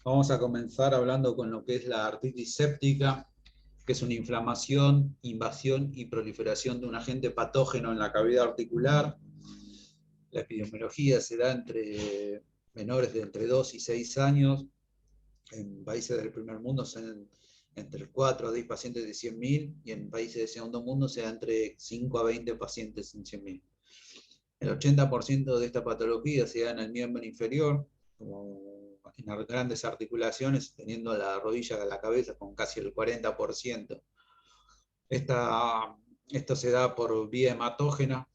Vamos a comenzar hablando con lo que es la artritis séptica, que es una inflamación, invasión y proliferación de un agente patógeno en la cavidad articular. La epidemiología se da entre menores de entre 2 y 6 años. En países del primer mundo se dan entre 4 a 10 pacientes de 100.000 y en países del segundo mundo se da entre 5 a 20 pacientes en 100.000. El 80% de esta patología se da en el miembro inferior, como en las grandes articulaciones, teniendo la rodilla a la cabeza con casi el 40%. Esto se da por vía hematógena,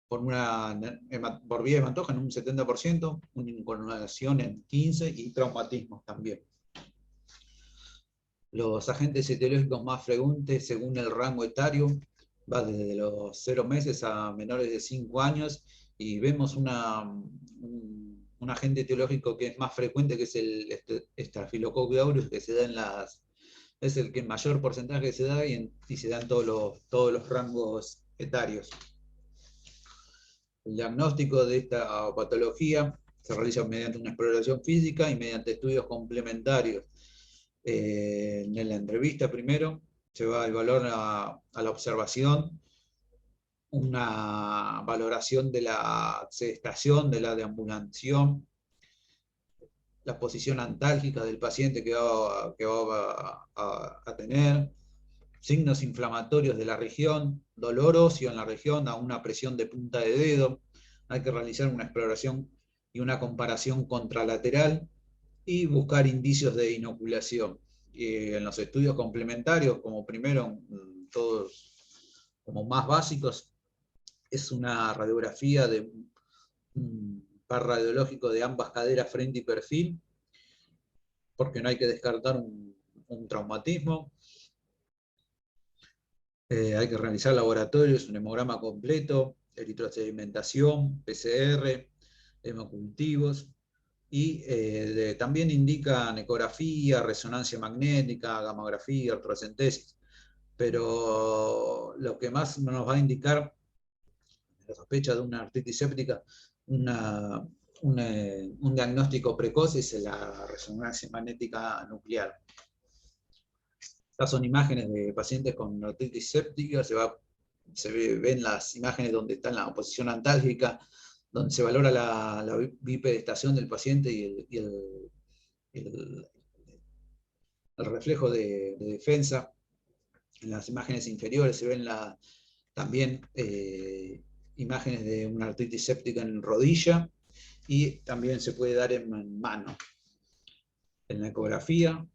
por vía hematógena un 70%, una incoagulación en 15% y traumatismos también. Los agentes etiológicos más frecuentes según el rango etario va desde los 0 meses a menores de 5 años y vemos un agente etiológico que es más frecuente, que es el Staphylococcus aureus, que se da es el que en mayor porcentaje se da y se da en todos los rangos etarios. El diagnóstico de esta patología se realiza mediante una exploración física y mediante estudios complementarios. En la entrevista primero se va el valor a la observación, una valoración de la sedestación, de la deambulación, la posición antálgica del paciente que va a tener, signos inflamatorios de la región, dolor óseo en la región a una presión de punta de dedo. Hay que realizar una exploración y una comparación contralateral y buscar indicios de inoculación. En los estudios complementarios, como primero, todos como más básicos, es una radiografía de un par radiológico de ambas caderas, frente y perfil, porque no hay que descartar un traumatismo. Hay que realizar laboratorios, un hemograma completo, eritrosedimentación, PCR, hemocultivos, y también indican ecografía, resonancia magnética, gamografía, artrocentesis. Pero lo que más nos va a indicar la sospecha de una artritis séptica, un diagnóstico precoz, es la resonancia magnética nuclear. Estas son imágenes de pacientes con artritis séptica, ven las imágenes donde está en la posición antálgica, donde se valora la bipedestación del paciente el, el reflejo de defensa. En las imágenes inferiores se ven también imágenes de una artritis séptica en rodilla y también se puede dar en mano. En la ecografía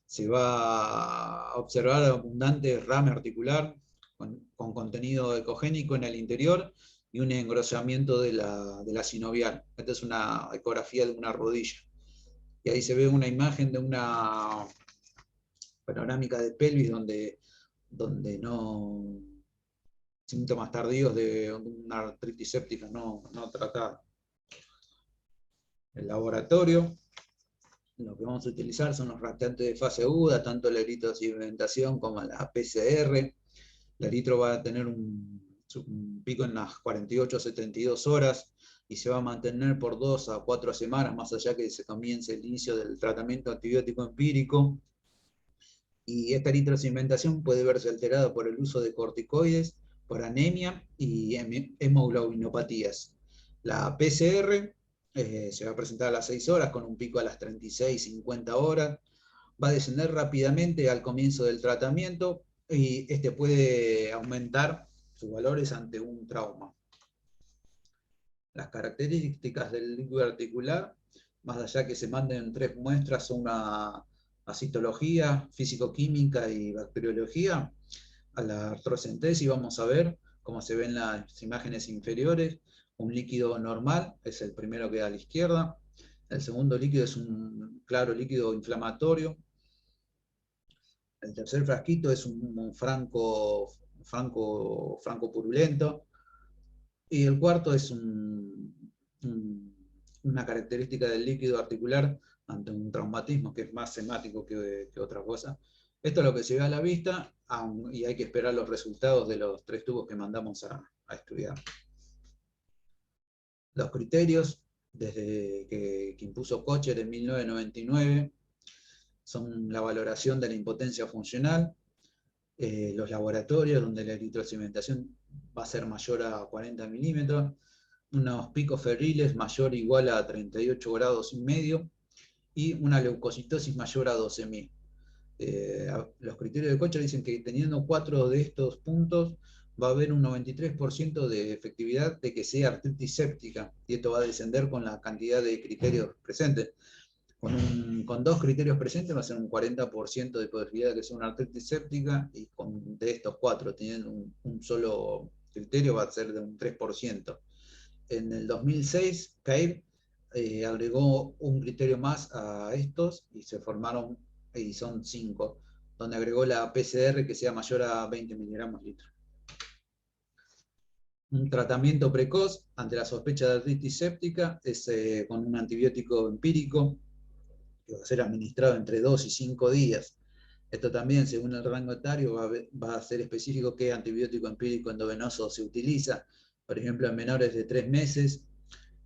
se va a observar abundante rame articular con contenido ecogénico en el interior y un engrosamiento de la sinovial. Esta es una ecografía de una rodilla. Y ahí se ve una imagen de una panorámica de pelvis donde no, síntomas tardíos de una artritis séptica no tratada. El laboratorio, lo que vamos a utilizar son los rastreantes de fase aguda, tanto la eritrosedimentación como la PCR. La eritro va a tener un pico en las 48 a 72 horas y se va a mantener por 2 a 4 semanas, más allá que se comience el inicio del tratamiento antibiótico empírico. Y esta eritrosedimentación puede verse alterada por el uso de corticoides, por anemia y hemoglobinopatías. La PCR se va a presentar a las 6 horas con un pico a las 36, 50 horas. Va a descender rápidamente al comienzo del tratamiento y este puede aumentar sus valores ante un trauma. Las características del líquido articular, más allá que se manden 3 muestras, son una citología, físico-química y bacteriología. A la artrocentesis vamos a ver, como se ven las imágenes inferiores, un líquido normal, es el primero que da a la izquierda. El segundo líquido es un claro líquido inflamatorio. El tercer frasquito es un franco purulento. Y el cuarto es una característica del líquido articular ante un traumatismo que es más semático que otra cosa. Esto es lo que se ve a la vista y hay que esperar los resultados de los 3 tubos que mandamos a estudiar. Los criterios desde que impuso Kocher en 1999, son la valoración de la impotencia funcional, los laboratorios donde la eritrocimentación va a ser mayor a 40 milímetros, unos picos febriles mayor o igual a 38 grados y medio, y una leucocitosis mayor a 12.000. Los criterios de Kocher dicen que teniendo 4 de estos puntos va a haber un 93% de efectividad de que sea artritis séptica, y esto va a descender con la cantidad de criterios presentes. Con 2 criterios presentes va a ser un 40% de posibilidad de que sea una artritis séptica, y de estos 4 teniendo un solo criterio va a ser de un 3%. En el 2006, CAIR agregó un criterio más a estos y se formaron, y son 5, donde agregó la PCR que sea mayor a 20 miligramos litro. Un tratamiento precoz ante la sospecha de artritis séptica es con un antibiótico empírico que va a ser administrado entre 2 y 5 días. Esto también, según el rango etario, va a ser específico qué antibiótico empírico endovenoso se utiliza. Por ejemplo, en menores de 3 meses,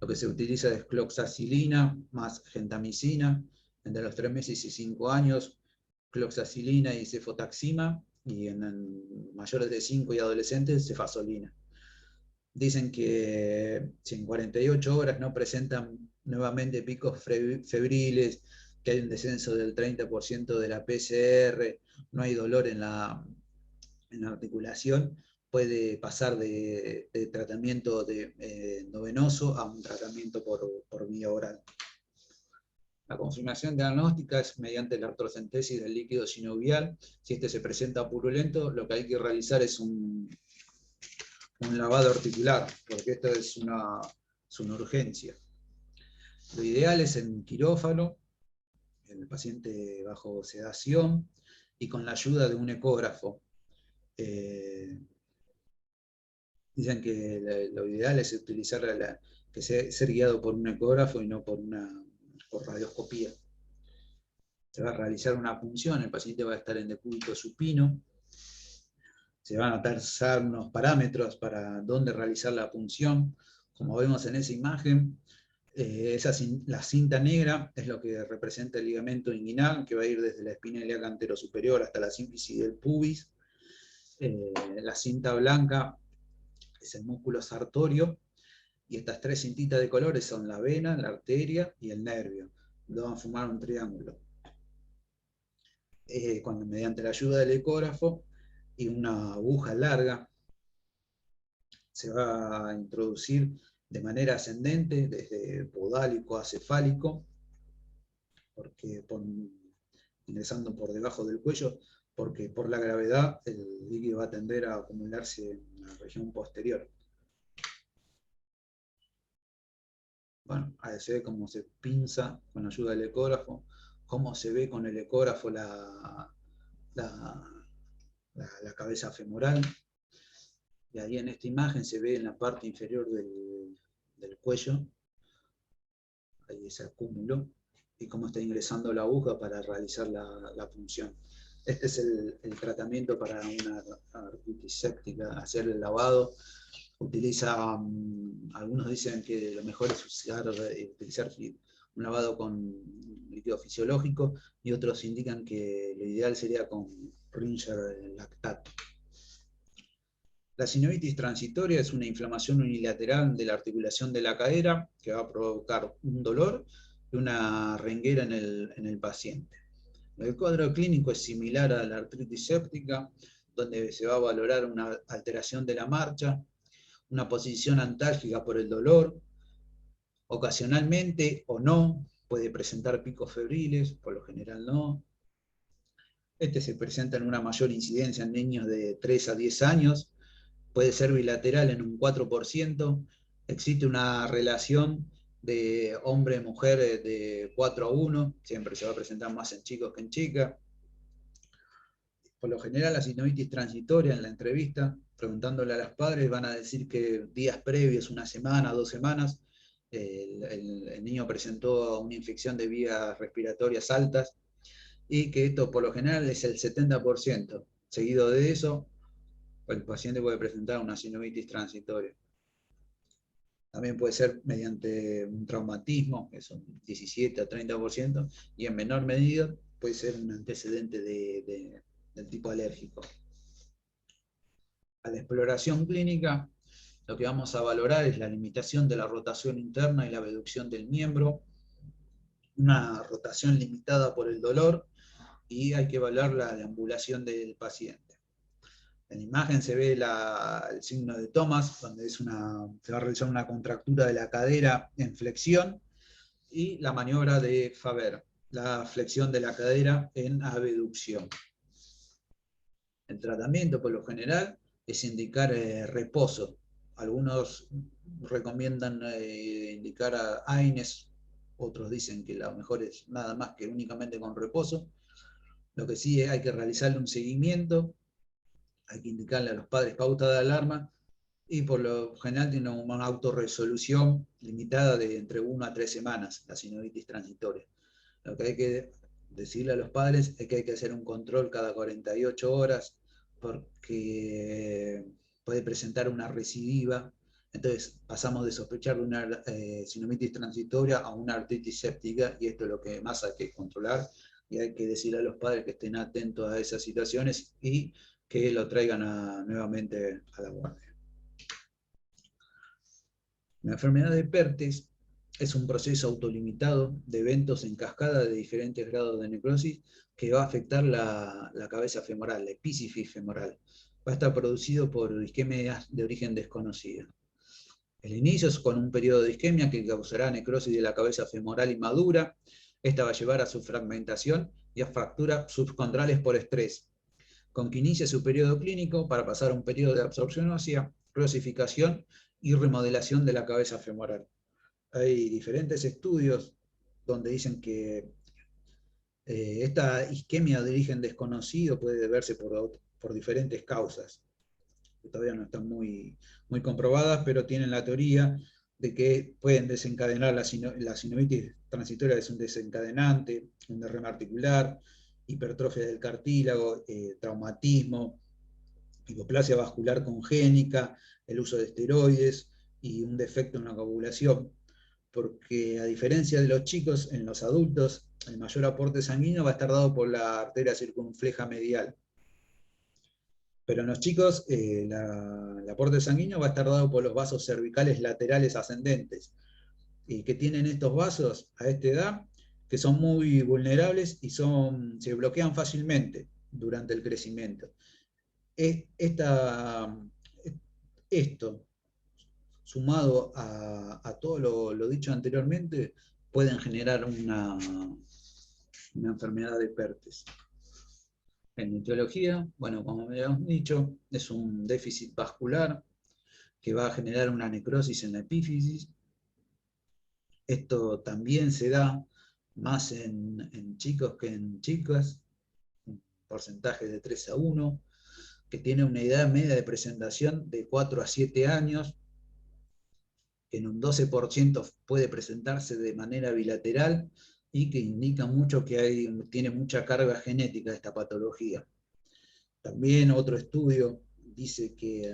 lo que se utiliza es cloxacilina más gentamicina. Entre los 3 meses y 5 años, cloxacilina y cefotaxima. Y en mayores de 5 y adolescentes, cefazolina. Dicen que si en 48 horas no presentan nuevamente picos febriles, que hay un descenso del 30% de la PCR, no hay dolor en la articulación, puede pasar de tratamiento endovenoso a un tratamiento por vía oral. La confirmación diagnóstica es mediante la artrocentesis del líquido sinovial. Si este se presenta purulento, lo que hay que realizar es un lavado articular, porque esto es una urgencia. Lo ideal es en quirófano, el paciente bajo sedación y con la ayuda de un ecógrafo. Dicen que lo ideal es utilizar ser guiado por un ecógrafo y no por radioscopía. Se va a realizar una punción, el paciente va a estar en decúbito supino, se van a trazar unos parámetros para dónde realizar la punción. Como vemos en esa imagen, la cinta negra es lo que representa el ligamento inguinal, que va a ir desde la espina ilíaca anterosuperior hasta la sínfisis del pubis. La cinta blanca es el músculo sartorio, y estas 3 cintitas de colores son la vena, la arteria y el nervio. Lo van a formar un triángulo. Cuando mediante la ayuda del ecógrafo y una aguja larga se va a introducir de manera ascendente desde podálico a cefálico, ingresando por debajo del cuello, porque por la gravedad el líquido va a tender a acumularse en la región posterior. Bueno, ahí se ve cómo se pinza con la ayuda del ecógrafo, cómo se ve con el ecógrafo la cabeza femoral. Y ahí en esta imagen se ve en la parte inferior del cuello, ahí ese acúmulo, y cómo está ingresando la aguja para realizar la punción. Este es el tratamiento para una artritis séptica, hacer el lavado. Algunos dicen que lo mejor es utilizar un lavado con líquido fisiológico, y otros indican que lo ideal sería con Ringer lactato. La sinovitis transitoria es una inflamación unilateral de la articulación de la cadera que va a provocar un dolor y una renguera en el paciente. El cuadro clínico es similar a la artritis séptica, donde se va a valorar una alteración de la marcha, una posición antálgica por el dolor, ocasionalmente o no, puede presentar picos febriles, por lo general no. Este se presenta en una mayor incidencia en niños de 3 a 10 años, puede ser bilateral en un 4%, existe una relación de hombre-mujer de 4-1, siempre se va a presentar más en chicos que en chicas. Por lo general la sinovitis transitoria en la entrevista, preguntándole a los padres, van a decir que días previos, una semana, 2 semanas, el niño presentó una infección de vías respiratorias altas, y que esto por lo general es el 70%. Seguido de eso, el paciente puede presentar una sinovitis transitoria. También puede ser mediante un traumatismo, que son 17 a 30%, y en menor medida puede ser un antecedente del tipo alérgico. A la exploración clínica, lo que vamos a valorar es la limitación de la rotación interna y la abducción del miembro, una rotación limitada por el dolor, y hay que evaluar la deambulación del paciente. En la imagen se ve el signo de Thomas, donde se va a realizar una contractura de la cadera en flexión, y la maniobra de Faber, la flexión de la cadera en abducción. El tratamiento, por lo general, es indicar reposo. Algunos recomiendan indicar a AINES, otros dicen que lo mejor es nada más que únicamente con reposo. Lo que sí es hay que realizarle un seguimiento, hay que indicarle a los padres pauta de alarma, y por lo general tiene una autorresolución limitada de entre 1 a 3 semanas, la sinovitis transitoria. Lo que hay que decirle a los padres es que hay que hacer un control cada 48 horas, porque puede presentar una recidiva. Entonces pasamos de sospechar de una sinomitis transitoria a una artritis séptica, y esto es lo que más hay que controlar, y hay que decirle a los padres que estén atentos a esas situaciones y que lo traigan nuevamente a la guardia. La enfermedad de Pertes es un proceso autolimitado de eventos en cascada de diferentes grados de necrosis que va a afectar la cabeza femoral, la epífisis femoral. Va a estar producido por isquemias de origen desconocido. El inicio es con un periodo de isquemia que causará necrosis de la cabeza femoral inmadura. Esta va a llevar a su fragmentación y a fracturas subcondrales por estrés, con que inicia su periodo clínico para pasar a un periodo de absorción ósea, reosificación y remodelación de la cabeza femoral. Hay diferentes estudios donde dicen que esta isquemia de origen desconocido puede deberse por diferentes causas, que todavía no están muy comprobadas, pero tienen la teoría de que pueden desencadenar la sinovitis transitoria, es un desencadenante, un derrame articular, hipertrofia del cartílago, traumatismo, hipoplasia vascular congénica, el uso de esteroides y un defecto en la coagulación. Porque a diferencia de los chicos, en los adultos el mayor aporte sanguíneo va a estar dado por la arteria circunfleja medial. Pero en los chicos el aporte sanguíneo va a estar dado por los vasos cervicales laterales ascendentes. ¿Y que tienen estos vasos a esta edad? Que son muy vulnerables y se bloquean fácilmente durante el crecimiento. Esto, sumado a todo lo dicho anteriormente, pueden generar una enfermedad de Pertes. En etiología, bueno, como habíamos dicho, es un déficit vascular que va a generar una necrosis en la epífisis. Esto también se da más en chicos que en chicas, un porcentaje de 3 a 1, que tiene una edad media de presentación de 4 a 7 años, que en un 12% puede presentarse de manera bilateral, y que indica mucho que tiene mucha carga genética esta patología. También otro estudio dice que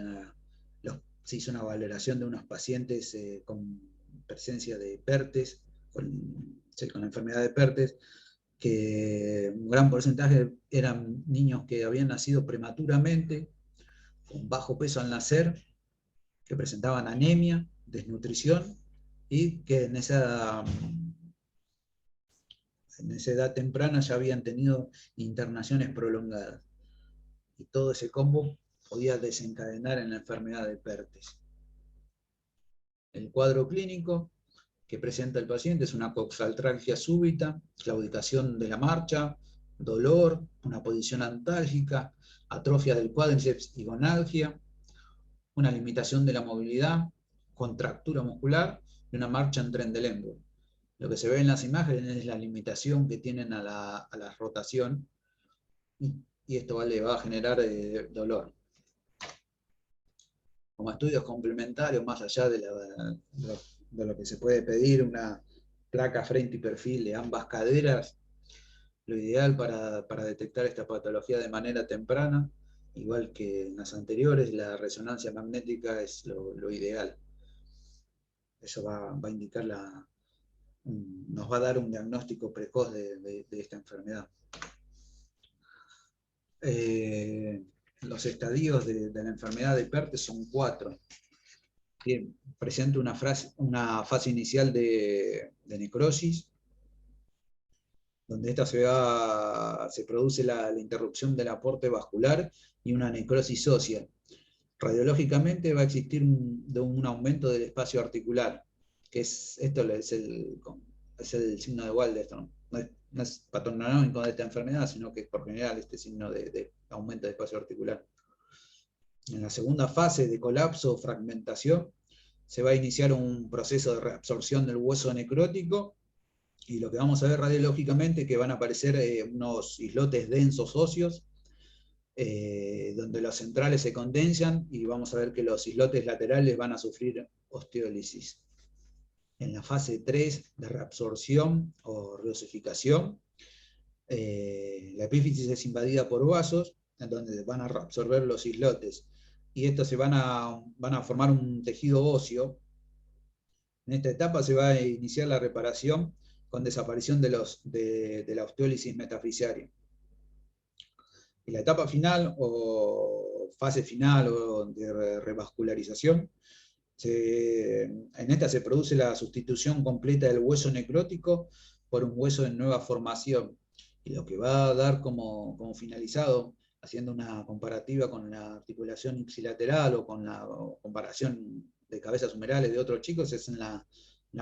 se hizo una valoración de unos pacientes con presencia de Pertes, con la enfermedad de Pertes, que un gran porcentaje eran niños que habían nacido prematuramente, con bajo peso al nacer, que presentaban anemia, desnutrición, y que en esa edad temprana ya habían tenido internaciones prolongadas. Y todo ese combo podía desencadenar en la enfermedad de Pertes. El cuadro clínico que presenta el paciente es una coxaltralgia súbita, claudicación de la marcha, dolor, una posición antálgica, atrofia del cuádriceps y gonalgia, una limitación de la movilidad, contractura muscular y una marcha en Trendelenburg. Lo que se ve en las imágenes es la limitación que tienen a la rotación, y esto le va a generar dolor. Como estudios complementarios, más allá de lo que se puede pedir, una placa frente y perfil de ambas caderas, lo ideal para detectar esta patología de manera temprana, igual que en las anteriores, la resonancia magnética es lo ideal. Eso va a indicar nos va a dar un diagnóstico precoz de esta enfermedad. Los estadios de la enfermedad de Perthes son 4. Presenta una fase inicial de necrosis, donde esta se produce la interrupción del aporte vascular y una necrosis ósea. Radiológicamente va a existir un aumento del espacio articular, que esto es el signo de Waldenström. No es patognomónico de esta enfermedad, sino que es por general este signo de aumento del espacio articular. En la segunda fase de colapso o fragmentación, se va a iniciar un proceso de reabsorción del hueso necrótico, y lo que vamos a ver radiológicamente es que van a aparecer unos islotes densos óseos, donde los centrales se condensan, y vamos a ver que los islotes laterales van a sufrir osteólisis. En la fase 3 de reabsorción o reosificación, la epífisis es invadida por vasos, en donde van a reabsorber los islotes, y estos van a formar un tejido óseo. En esta etapa se va a iniciar la reparación con desaparición de la osteólisis metafisiaria. Y la etapa final o fase final o de revascularización, en esta se produce la sustitución completa del hueso necrótico por un hueso en nueva formación, y lo que va a dar como finalizado, haciendo una comparativa con la articulación ipsilateral o con la comparación de cabezas humerales de otros chicos, es en la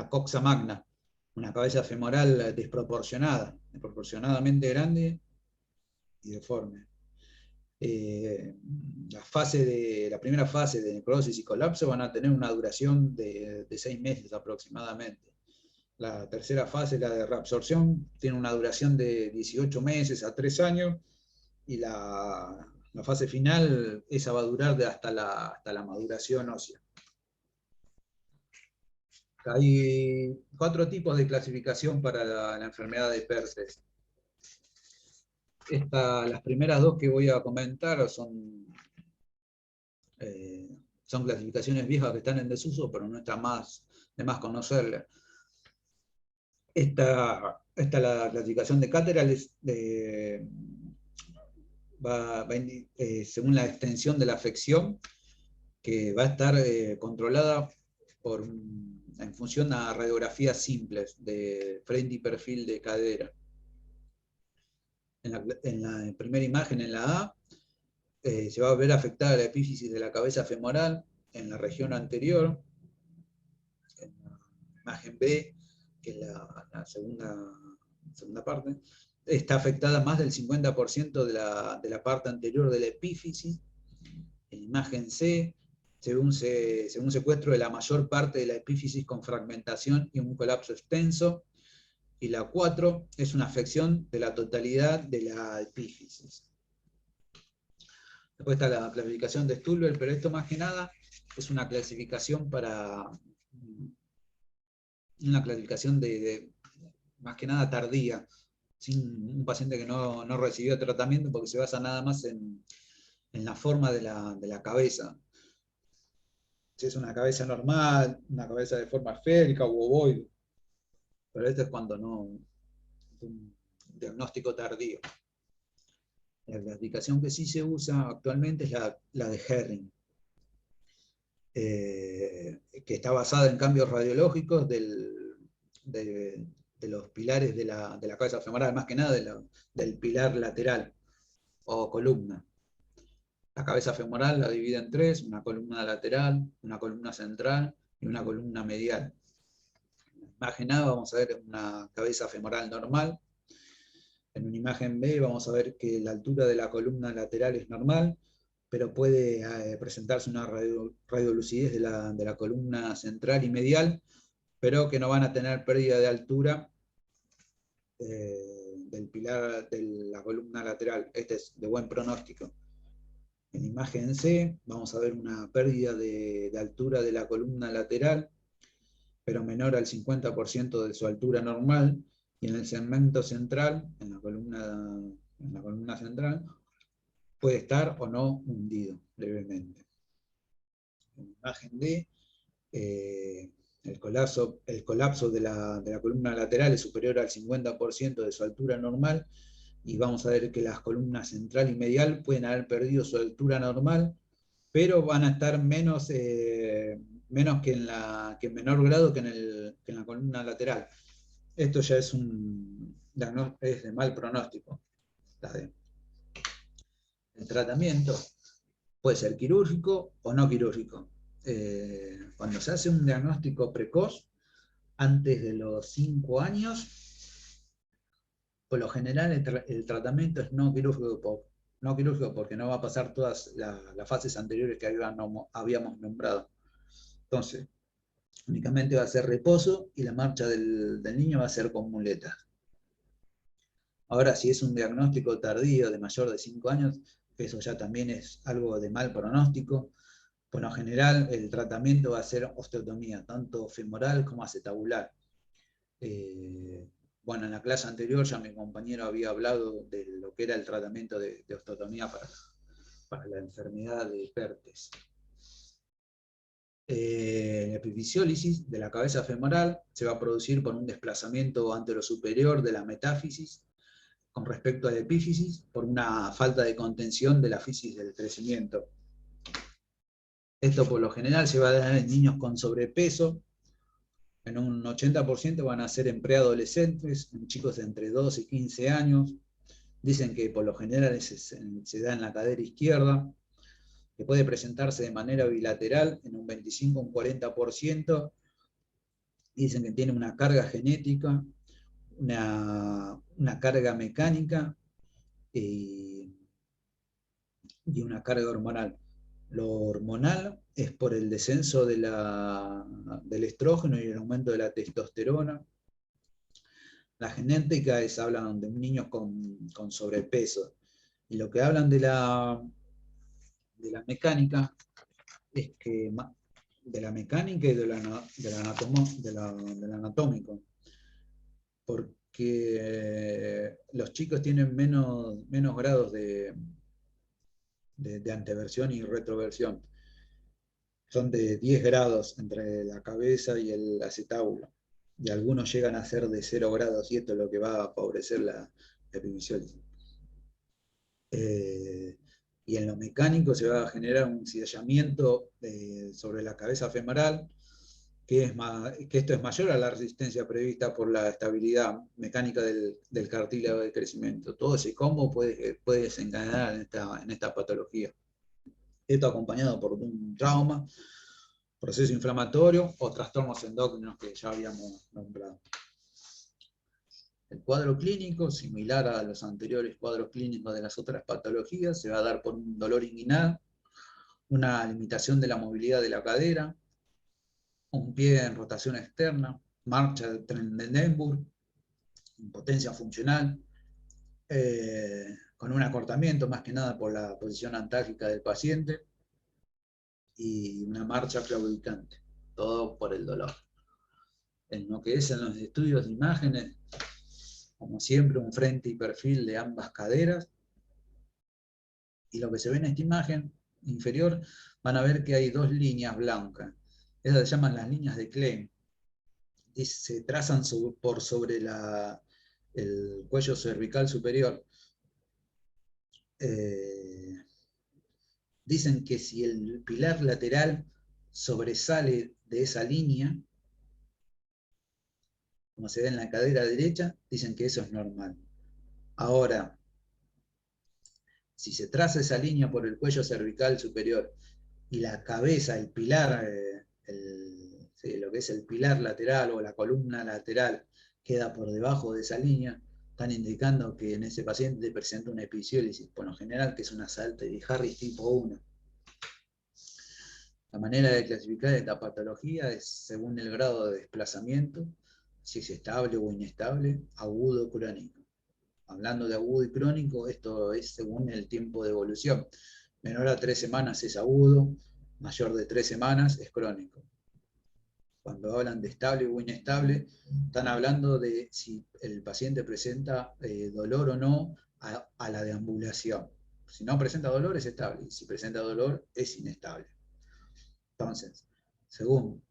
coxa magna, una cabeza femoral desproporcionadamente grande y deforme. La primera fase de necrosis y colapso van a tener una duración de 6 meses aproximadamente. La tercera fase, la de reabsorción, tiene una duración de 18 meses a 3 años, y la fase final, esa va a durar hasta la maduración ósea. Hay 4 tipos de clasificación para la enfermedad de Perthes. Las primeras 2 que voy a comentar son clasificaciones viejas que están en desuso, pero no está de más conocerlas. La clasificación de Catterall según la extensión de la afección, que va a estar controlada en función a radiografías simples de frente y perfil de cadera. En la primera imagen, en la A, se va a ver afectada la epífisis de la cabeza femoral en la región anterior. En la imagen B, que es la segunda parte, está afectada más del 50% de la parte anterior de la epífisis. En imagen C, se ve un secuestro de la mayor parte de la epífisis con fragmentación y un colapso extenso. Y la 4 es una afección de la totalidad de la epífisis. Después está la clasificación de Stulber, pero esto más que nada es una clasificación más que nada tardía, sin un paciente que no recibió tratamiento, porque se basa nada más en la forma de la cabeza. Si es una cabeza normal, una cabeza de forma esférica o ovoide, pero esto es cuando no, un diagnóstico tardío. La clasificación que sí se usa actualmente es la de Herring, que está basada en cambios radiológicos de los pilares de la cabeza femoral, más que nada del pilar lateral o columna. La cabeza femoral la divide en 3, una columna lateral, una columna central y una columna medial. En la imagen A vamos a ver una cabeza femoral normal. En una imagen B vamos a ver que la altura de la columna lateral es normal, pero puede presentarse una radiolucidez de la columna central y medial, pero que no van a tener pérdida de altura del pilar de la columna lateral. Este es de buen pronóstico. En imagen C vamos a ver una pérdida de altura de la columna lateral, pero menor al 50% de su altura normal, y en el segmento central, en la columna central, puede estar o no hundido levemente. En imagen D El colapso de la columna lateral es superior al 50% de su altura normal, y vamos a ver que las columnas central y medial pueden haber perdido su altura normal, pero van a estar menos que en menor grado que en la columna lateral. Esto ya es de mal pronóstico. El tratamiento puede ser quirúrgico o no quirúrgico. Cuando se hace un diagnóstico precoz, antes de los 5 años, por lo general el tratamiento es no quirúrgico porque no va a pasar todas las fases anteriores que habíamos nombrado. Entonces, únicamente va a ser reposo y la marcha del niño va a ser con muletas. Ahora, si es un diagnóstico tardío de mayor de 5 años, eso ya también es algo de mal pronóstico. Por lo general, el tratamiento va a ser osteotomía, tanto femoral como acetabular. Bueno, en la clase anterior ya mi compañero había hablado de lo que era el tratamiento de osteotomía para la enfermedad de Pertes. La epifisiólisis de la cabeza femoral se va a producir por un desplazamiento anterosuperior de la metáfisis con respecto a la epífisis por una falta de contención de la fisis del crecimiento. Esto por lo general se va a dar en niños con sobrepeso. En un 80% van a ser en preadolescentes, en chicos de entre 2 y 15 años. Dicen que por lo general se da en la cadera izquierda, que puede presentarse de manera bilateral en un 25 o un 40%. Dicen que tiene una carga genética, una carga mecánica y una carga hormonal. Lo hormonal es por el descenso del estrógeno y el aumento de la testosterona. La genética hablan de un niño con sobrepeso. Y lo que hablan de la mecánica es que de la mecánica y del anatómico, porque los chicos tienen menos grados de anteversión y retroversión. Son de 10 grados entre la cabeza y el acetábulo, y algunos llegan a ser de 0 grados, y esto es lo que va a favorecer la epifisiólisis. Y en lo mecánico se va a generar un cizallamiento sobre la cabeza femoral, que esto es mayor a la resistencia prevista por la estabilidad mecánica del cartílago de crecimiento. Todo ese combo puede desencadenar en esta patología. Esto acompañado por un trauma, proceso inflamatorio o trastornos endócrinos que ya habíamos nombrado. El cuadro clínico, similar a los anteriores cuadros clínicos de las otras patologías, se va a dar por un dolor inguinal, una limitación de la movilidad de la cadera, un pie en rotación externa, marcha de Trendelenburg, impotencia funcional, con un acortamiento más que nada por la posición antálgica del paciente y una marcha claudicante, todo por el dolor. En lo que es en los estudios de imágenes, como siempre, un frente y perfil de ambas caderas, y lo que se ve en esta imagen inferior, van a ver que hay dos líneas blancas. Esas se llaman las líneas de Klein. Y se trazan por sobre el cuello cervical superior. Dicen que si el pilar lateral sobresale de esa línea, como se ve en la cadera derecha, dicen que eso es normal. Ahora, si se traza esa línea por el cuello cervical superior y la cabeza, el pilar, lo que es el pilar lateral o la columna lateral queda por debajo de esa línea, están indicando que en ese paciente presenta una episiólisis, por lo general que es una Salter de Harris tipo 1. La manera de clasificar esta patología es según el grado de desplazamiento, si es estable o inestable, agudo o crónico. Hablando de agudo y crónico, esto es según el tiempo de evolución. Menor a 3 semanas es agudo, mayor de 3 semanas es crónico. Cuando hablan de estable o inestable, están hablando de si el paciente presenta dolor o no a la deambulación. Si no presenta dolor es estable, y si presenta dolor es inestable. Entonces, Según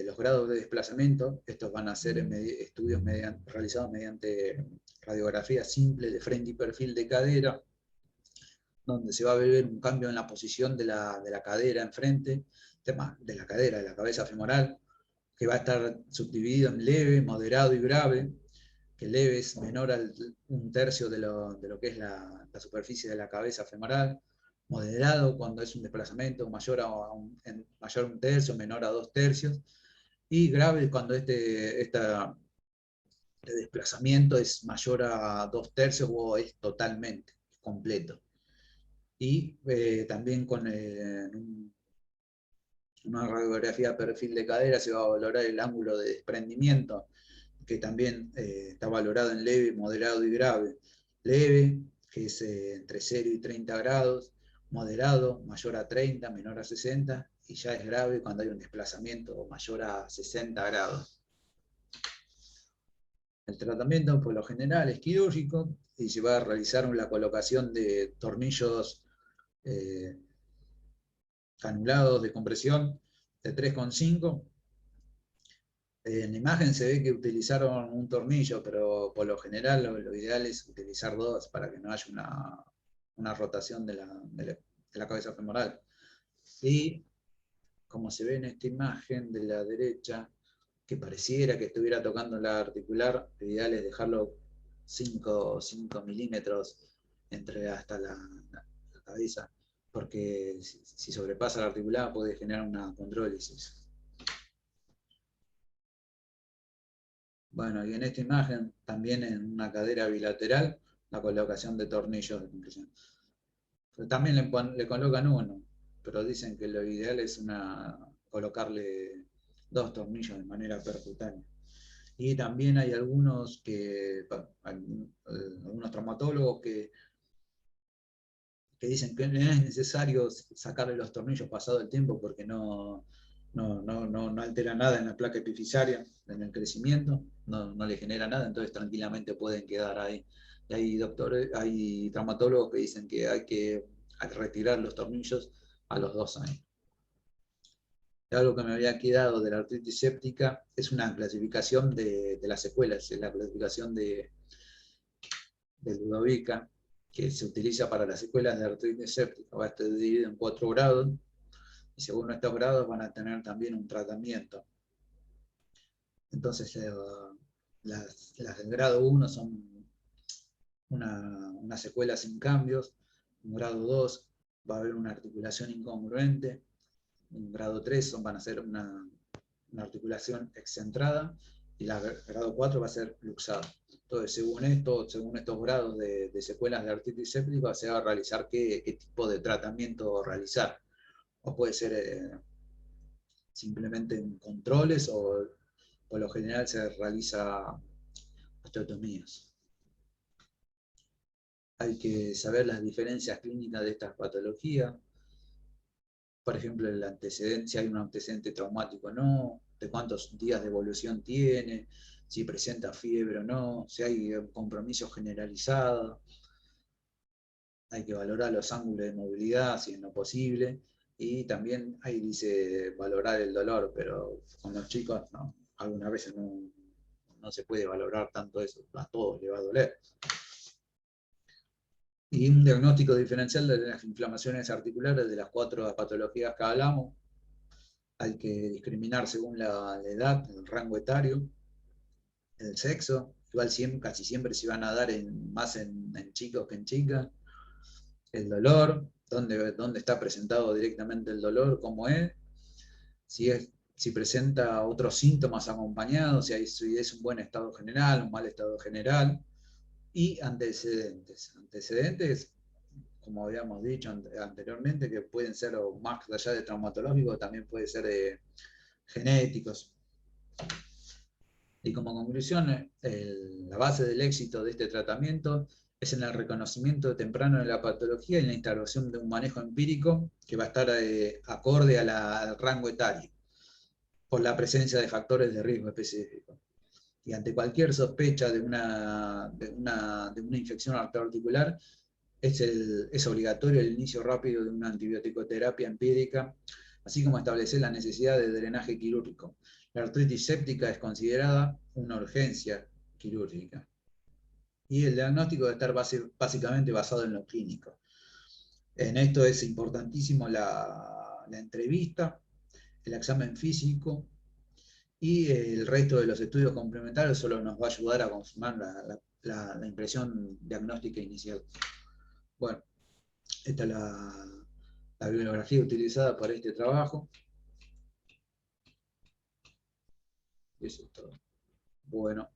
los grados de desplazamiento, estos van a ser estudios realizados mediante radiografía simple de frente y perfil de cadera, donde se va a ver un cambio en la posición de la cadera enfrente, de la cadera, de la cabeza femoral, que va a estar subdividido en leve, moderado y grave, que leve es menor a un tercio de lo que es la superficie de la cabeza femoral, moderado cuando es un desplazamiento mayor a mayor a un tercio, menor a dos tercios, y grave cuando este desplazamiento es mayor a dos tercios o es totalmente completo. Y también con una radiografía de perfil de cadera se va a valorar el ángulo de desprendimiento, que también está valorado en leve, moderado y grave. Leve, que es entre 0 y 30 grados, moderado, mayor a 30, menor a 60, y ya es grave cuando hay un desplazamiento mayor a 60 grados. El tratamiento por lo general es quirúrgico y se va a realizar la colocación de tornillos canulados de compresión de 3,5. En la imagen se ve que utilizaron un tornillo, pero por lo general lo ideal es utilizar dos para que no haya una rotación de la cabeza femoral. Y como se ve en esta imagen de la derecha, que pareciera que estuviera tocando la articular, lo ideal es dejarlo 5 milímetros hasta la cabeza, porque si sobrepasa la articular puede generar una condrólisis. Bueno, y en esta imagen, también en una cadera bilateral, la colocación de tornillos de compresión. Pero también le colocan uno, pero dicen que lo ideal es colocarle dos tornillos de manera percutánea. Y también hay algunos algunos traumatólogos que dicen que no es necesario sacarle los tornillos pasado el tiempo porque no altera nada en la placa epifisaria, en el crecimiento, no le genera nada, entonces tranquilamente pueden quedar ahí. Y hay traumatólogos que dicen que hay que retirar los tornillos a los 2 años. Algo que me había quedado de la artritis séptica es una clasificación de las secuelas, es la clasificación de Ludovica, que se utiliza para las secuelas de artritis séptica. Va a estar dividido en 4 grados, y según estos grados van a tener también un tratamiento. Entonces, las del grado 1 son una secuela sin cambios, un grado 2 va a haber una articulación incongruente, un grado 3 van a ser una articulación excentrada, y la grado 4 va a ser luxada. Entonces, según estos grados de secuelas de artritis séptica, se va a realizar qué tipo de tratamiento realizar. O puede ser simplemente en controles, o por lo general se realiza osteotomías. Hay que saber las diferencias clínicas de estas patologías. Por ejemplo, el antecedente, si hay un antecedente traumático o no, de cuántos días de evolución tiene, si presenta fiebre o no, si hay un compromiso generalizado. Hay que valorar los ángulos de movilidad, si es no posible, y también ahí dice valorar el dolor, pero con los chicos no, algunas veces no se puede valorar tanto eso, a todos les va a doler. Y un diagnóstico diferencial de las inflamaciones articulares de las 4 patologías que hablamos. Hay que discriminar según la edad, el rango etario, el sexo. Igual casi siempre se van a dar más en chicos que en chicas. El dolor, dónde está presentado directamente el dolor, cómo es. Si presenta otros síntomas acompañados, si es un buen estado general, un mal estado general. Y antecedentes. Antecedentes, como habíamos dicho anteriormente, que pueden ser más allá de traumatológicos, también pueden ser genéticos. Y como conclusión, la base del éxito de este tratamiento es en el reconocimiento temprano de la patología y la instauración de un manejo empírico que va a estar acorde al rango etario, por la presencia de factores de riesgo específicos. Y ante cualquier sospecha de una infección articular, es obligatorio el inicio rápido de una antibiótico-terapia empírica así como establecer la necesidad de drenaje quirúrgico. La artritis séptica es considerada una urgencia quirúrgica. Y el diagnóstico debe estar básicamente basado en lo clínico. En esto es importantísimo la entrevista, el examen físico y el resto de los estudios complementarios solo nos va a ayudar a confirmar la impresión diagnóstica inicial. Bueno, esta es la bibliografía utilizada para este trabajo. Eso es todo. Bueno.